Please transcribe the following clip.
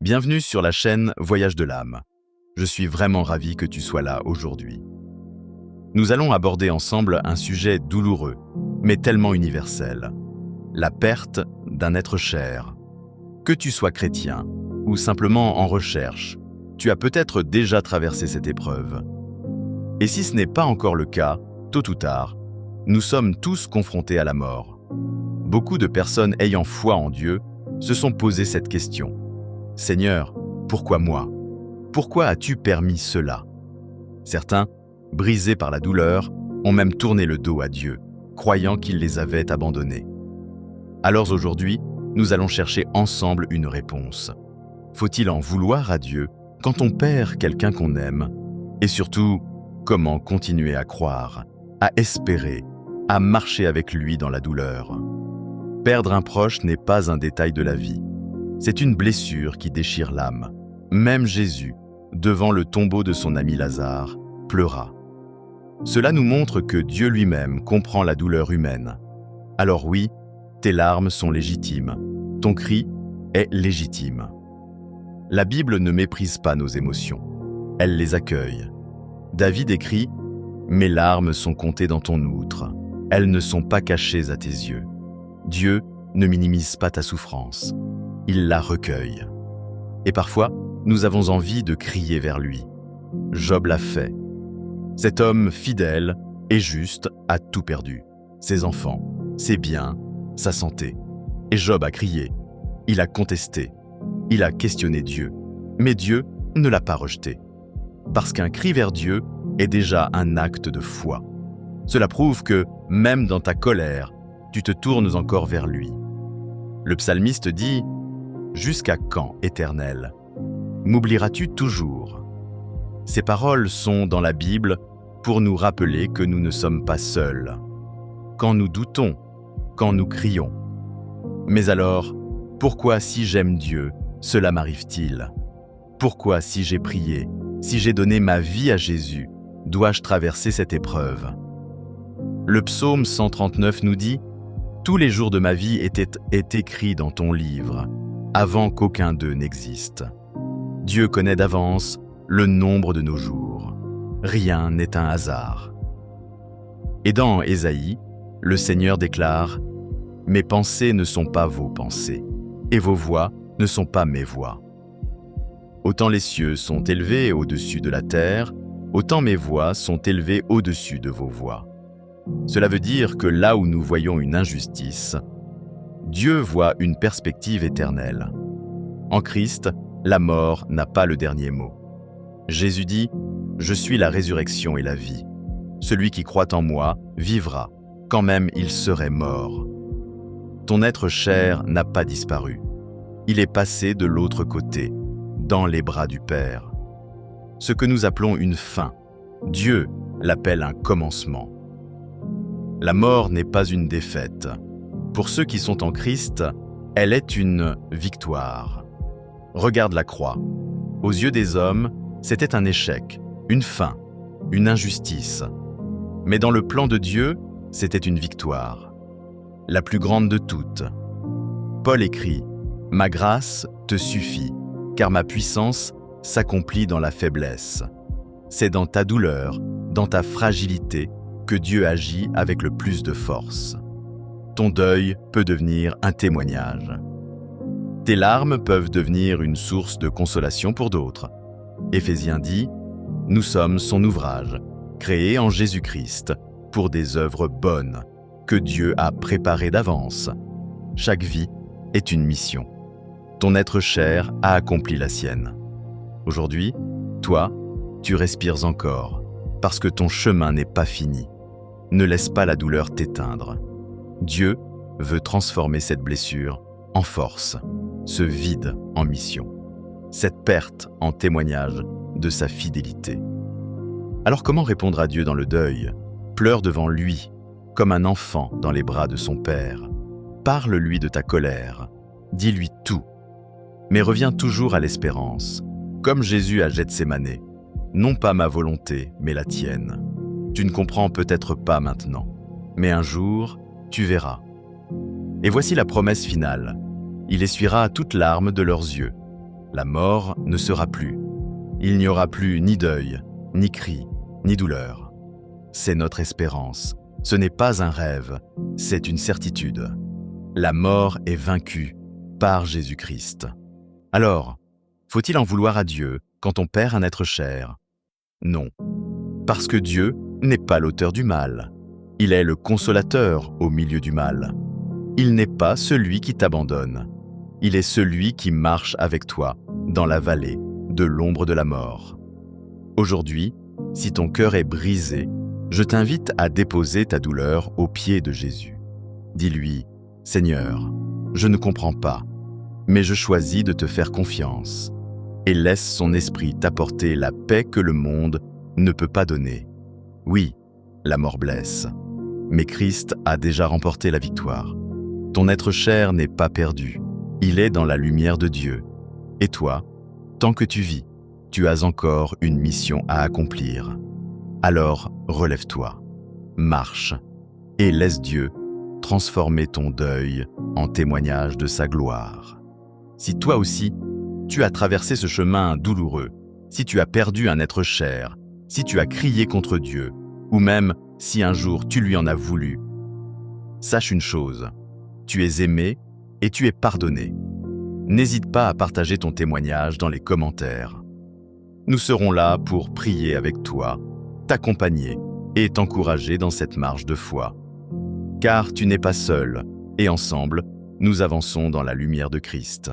Bienvenue sur la chaîne Voyage de l'âme. Je suis vraiment ravi que tu sois là aujourd'hui. Nous allons aborder ensemble un sujet douloureux, mais tellement universel. La perte d'un être cher. Que tu sois chrétien ou simplement en recherche, tu as peut-être déjà traversé cette épreuve. Et si ce n'est pas encore le cas, tôt ou tard, nous sommes tous confrontés à la mort. Beaucoup de personnes ayant foi en Dieu se sont posé cette question. Seigneur, pourquoi moi? Pourquoi as-tu permis cela? Certains, brisés par la douleur, ont même tourné le dos à Dieu, croyant qu'il les avait abandonnés. Alors aujourd'hui, nous allons chercher ensemble une réponse. Faut-il en vouloir à Dieu quand on perd quelqu'un qu'on aime? Et surtout, comment continuer à croire, à espérer, à marcher avec lui dans la douleur? Perdre un proche n'est pas un détail de la vie. C'est une blessure qui déchire l'âme. Même Jésus, devant le tombeau de son ami Lazare, pleura. Cela nous montre que Dieu lui-même comprend la douleur humaine. Alors oui, tes larmes sont légitimes. Ton cri est légitime. La Bible ne méprise pas nos émotions. Elle les accueille. David écrit « Mes larmes sont comptées dans ton outre. Elles ne sont pas cachées à tes yeux. » Dieu ne minimise pas ta souffrance. Il la recueille. Et parfois, nous avons envie de crier vers lui. Job l'a fait. Cet homme fidèle et juste a tout perdu. Ses enfants, ses biens, sa santé. Et Job a crié. Il a contesté. Il a questionné Dieu. Mais Dieu ne l'a pas rejeté. Parce qu'un cri vers Dieu est déjà un acte de foi. Cela prouve que, même dans ta colère, tu te tournes encore vers lui. Le psalmiste dit « Jusqu'à quand, Éternel? M'oublieras-tu toujours ?» Ces paroles sont dans la Bible pour nous rappeler que nous ne sommes pas seuls. Quand nous doutons, quand nous crions. Mais alors, pourquoi si j'aime Dieu, cela m'arrive-t-il? Pourquoi si j'ai prié, si j'ai donné ma vie à Jésus, dois-je traverser cette épreuve? Le psaume 139 nous dit « Tous les jours de ma vie étaient écrits dans ton livre, avant qu'aucun d'eux n'existe. Dieu connaît d'avance le nombre de nos jours. Rien n'est un hasard. » Et dans Ésaïe, le Seigneur déclare « Mes pensées ne sont pas vos pensées, et vos voix ne sont pas mes voix. Autant les cieux sont élevés au-dessus de la terre, autant mes voix sont élevées au-dessus de vos voix. » Cela veut dire que là où nous voyons une injustice, Dieu voit une perspective éternelle. En Christ, la mort n'a pas le dernier mot. Jésus dit « Je suis la résurrection et la vie. Celui qui croit en moi vivra, quand même il serait mort. » Ton être cher n'a pas disparu. Il est passé de l'autre côté, dans les bras du Père. Ce que nous appelons une fin, Dieu l'appelle un commencement. La mort n'est pas une défaite. Pour ceux qui sont en Christ, elle est une victoire. Regarde la croix. Aux yeux des hommes, c'était un échec, une fin, une injustice. Mais dans le plan de Dieu, c'était une victoire. La plus grande de toutes. Paul écrit « Ma grâce te suffit, car ma puissance s'accomplit dans la faiblesse. » C'est dans ta douleur, dans ta fragilité, que Dieu agit avec le plus de force. Ton deuil peut devenir un témoignage. Tes larmes peuvent devenir une source de consolation pour d'autres. Éphésiens dit « Nous sommes son ouvrage, créé en Jésus-Christ, pour des œuvres bonnes, que Dieu a préparées d'avance. » Chaque vie est une mission. Ton être cher a accompli la sienne. Aujourd'hui, toi, tu respires encore, parce que ton chemin n'est pas fini. Ne laisse pas la douleur t'éteindre. Dieu veut transformer cette blessure en force, ce vide en mission, cette perte en témoignage de sa fidélité. Alors comment répondre à Dieu dans le deuil? Pleure devant lui, comme un enfant dans les bras de son père. Parle-lui de ta colère, dis-lui tout. Mais reviens toujours à l'espérance, comme Jésus à Gethsémane. Non pas ma volonté, mais la tienne. Tu ne comprends peut-être pas maintenant, mais un jour, tu verras. Et voici la promesse finale. Il essuiera toute larme de leurs yeux. La mort ne sera plus. Il n'y aura plus ni deuil, ni cri, ni douleur. C'est notre espérance. Ce n'est pas un rêve, c'est une certitude. La mort est vaincue par Jésus-Christ. Alors, faut-il en vouloir à Dieu quand on perd un être cher? Non, parce que Dieu n'est pas l'auteur du mal. Il est le consolateur au milieu du mal. Il n'est pas celui qui t'abandonne. Il est celui qui marche avec toi dans la vallée de l'ombre de la mort. Aujourd'hui, si ton cœur est brisé, je t'invite à déposer ta douleur aux pieds de Jésus. Dis-lui, « Seigneur, je ne comprends pas, mais je choisis de te faire confiance. » Et laisse son esprit t'apporter la paix que le monde ne peut pas donner. Oui, la mort blesse, mais Christ a déjà remporté la victoire. Ton être cher n'est pas perdu, il est dans la lumière de Dieu. Et toi, tant que tu vis, tu as encore une mission à accomplir. Alors relève-toi, marche, et laisse Dieu transformer ton deuil en témoignage de sa gloire. Si toi aussi, tu as traversé ce chemin douloureux, si tu as perdu un être cher, si tu as crié contre Dieu, ou même si un jour tu lui en as voulu, sache une chose, tu es aimé et tu es pardonné. N'hésite pas à partager ton témoignage dans les commentaires. Nous serons là pour prier avec toi, t'accompagner et t'encourager dans cette marche de foi. Car tu n'es pas seul, et ensemble, nous avançons dans la lumière de Christ.